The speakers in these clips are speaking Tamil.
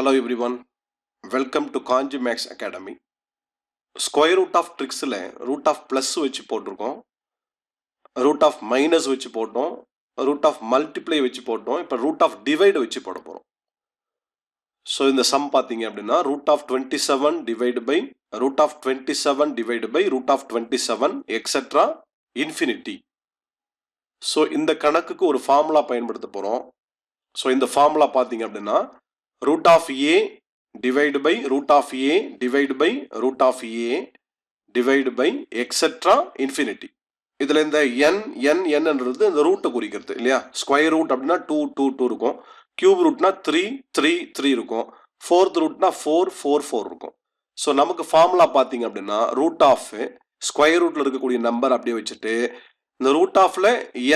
Hello everyone, welcome to Kanji Max Academy. Square root of tricks root of plus வச்சு போட்டிருக்கோம், root of minus வச்சு போட்டோம், root of multiply வச்சு போட்டோம், இப்போ root of divide வச்சு போட போகிறோம். ஸோ இந்த sum பார்த்தீங்க அப்படின்னா root of 27 divided by root of 27 divided by root of 27 etc. infinity. So இந்த கணக்குக்கு ஒரு ஃபார்முலா பயன்படுத்த போகிறோம். ஸோ இந்த ஃபார்முலா பார்த்தீங்க அப்படின்னா root of a divided by root of a divided by root of a divided by etc. infinity. இதில் இந்த n என்றது இந்த ரூட்டை குறிக்கிறது இல்லையா. ஸ்கொயர் ரூட் அப்படின்னா 2 இருக்கும், கியூப் ரூட்னா 3 இருக்கும், ஃபோர்த் ரூட்னா 4 இருக்கும். ஸோ நமக்கு ஃபார்முலா பார்த்தீங்க அப்படின்னா ரூட் ஆஃப் ஸ்கொயர் ரூட்டில் இருக்கக்கூடிய நம்பர் அப்படியே வச்சுட்டு இந்த ரூட் ஆஃப்ல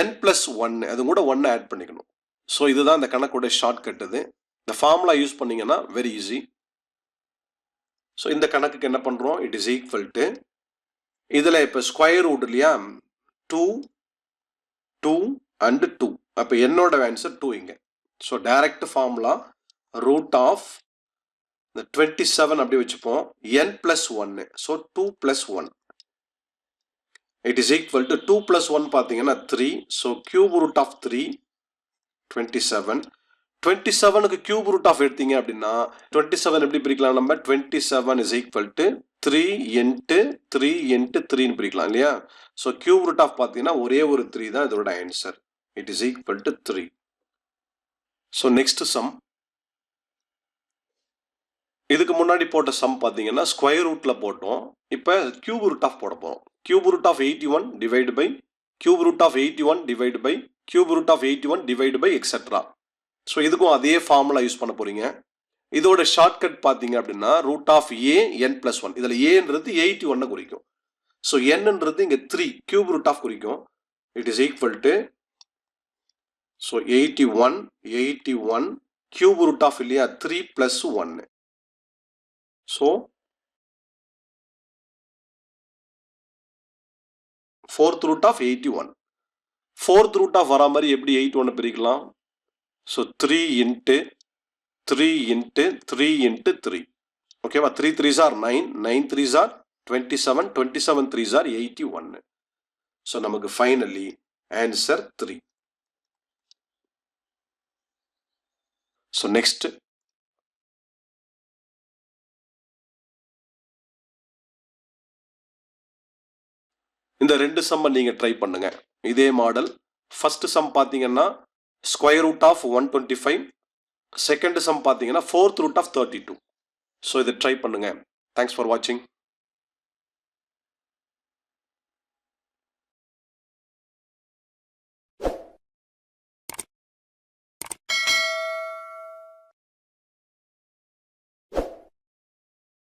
n+1 அது கூட 1 ஆட் பண்ணிக்கணும். ஸோ இதுதான் இந்த கணக்கோட ஷார்ட்கட். இது இந்த ஃபார்முலா யூஸ் பண்ணீங்கன்னா வெரி ஈஸி. ஸோ இந்த கணக்குக்கு என்ன பண்ணுறோம், இட் இஸ் ஈக்குவல் டு இதில் இப்போ ஸ்கொயர் ரூட் இல்லையா 2 அண்ட் 2, அப்போ என்னோட ஆன்சர் 2 இங்கே. So direct formula root of இந்த 27 அப்படி வச்சுப்போம் n+1, so 2+1 it is equal to 2+1 பார்த்தீங்கன்னா 3, ஸோ கியூப் ரூட் ஆஃப் 3 27க்கு கியூப் ரூட் ஆஃப் எடுத்தீங்க அப்படின்னா 27 எப்படி பிரிக்கலாம், நம்ம 27 is equal to 3 into 3 into 3ன்னு பிரிக்கலாம் இல்லையா. ஸோ கியூப் ரூட் ஆஃப் பார்த்தீங்கன்னா ஒரே ஒரு 3 தான் இதோட answer. It is equal to 3. So next sum, இதுக்கு முன்னாடி போட்ட சம் பார்த்தீங்கன்னா ஸ்கொயர் ரூட்டில் போட்டோம், இப்போ கியூப் ரூட் ஆஃப் போட போகிறோம். Cube root of 81 divide by cube root of 81 divide by cube root of 81 divide by extra. So இதுக்கும் அதே ஃபார்முலா யூஸ் பண்ண போறீங்க. இதோட ஷார்ட்கட் பார்த்தீங்க அப்படின்னா ரூட் ஆஃப் a n+1, இதில் ஏன்றது 81 குறிக்கும், ஸோ என்னன்றது இங்கே 3 கியூப் ரூட் ஆஃப் குறிக்கும். It is equal to so 81 cube root of இல்லையா 3+1. So fourth root of 81, fourth root of வரா மாதிரி எப்படி 81 பிரிக்கலாம், ஸோ 3 into 3 into 3 into 3, ஓகேவா. 3 3s are 9, 9 3s are 27, 27 3s are 81. So நமக்கு ஃபைனலி ஆன்சர் 3. ஸோ நெக்ஸ்ட் இந்த ரெண்டு சம்மை நீங்கள் ட்ரை பண்ணுங்க, இதே மாடல். ஃபர்ஸ்ட் சம் பார்த்தீங்கன்னா square root of 125, second sum பார்த்தீங்கன்னா ஃபோர்த் ரூட் ஆஃப் 32. ஸோ இதை ட்ரை பண்ணுங்க. தேங்க்ஸ் ஃபார் வாட்சிங்.